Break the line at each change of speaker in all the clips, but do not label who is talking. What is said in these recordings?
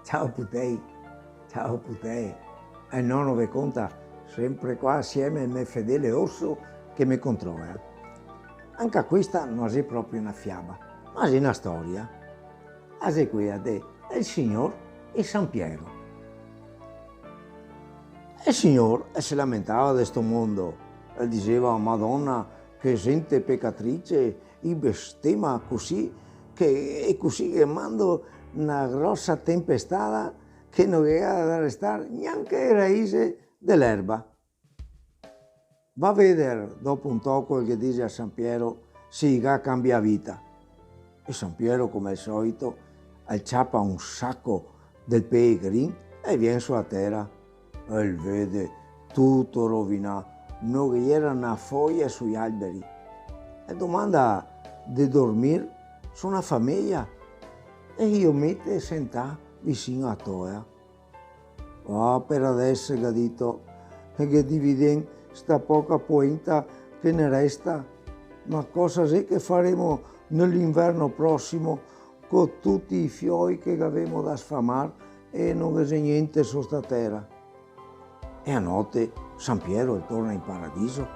Ciao Putei. E il nonno vi conta sempre qua assieme al mio fedele orso che mi controlla. Anche questa non è proprio una fiaba, ma è una storia. È quella del Signore e San Piero. Il Signore si lamentava di questo mondo e diceva: Madonna, che gente peccatrice, e bestemmia così, che mando una grossa tempestata che non era da restare neanche le radici dell'erba. Va a vedere dopo un tocco che dice a San Piero: sì, cambia vita. E San Piero, come al solito, acciappa un sacco del pellegrin e viene sulla terra. E vede tutto rovinato, non c'era una foglia sugli alberi. E domanda di dormire su una famiglia e io mette sentà vicino a Toia. Per adesso, che ha detto, che dividen sta poca poenta che ne resta, ma cosa è che faremo nell'inverno prossimo con tutti i fiori che avevamo da sfamare e non c'è niente su sta terra? E a notte San Piero torna in paradiso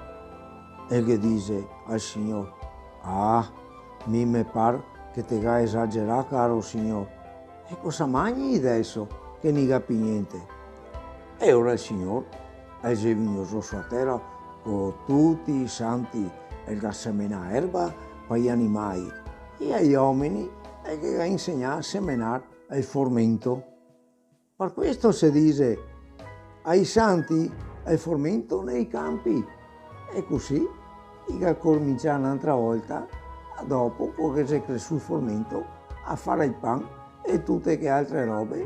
e che dice al Signore: mi pare che te ga esagerato, caro Signore. E cosa mangi adesso che non capi niente? E ora il Signore è venuto sulla terra con tutti i santi e che semena erba per gli animali e agli uomini e che ha insegnato a seminare il formento. Per questo si dice ai santi il formento nei campi. E così che comincia un'altra volta, dopo che si è cresciuto il formento, a fare il pan e tutte le altre robe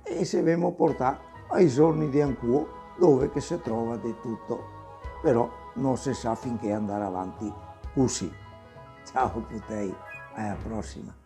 e se dobbiamo portare ai giorni di Ancuo dove che si trova di tutto. Però non si sa finché andare avanti così. Ciao Putei, alla prossima.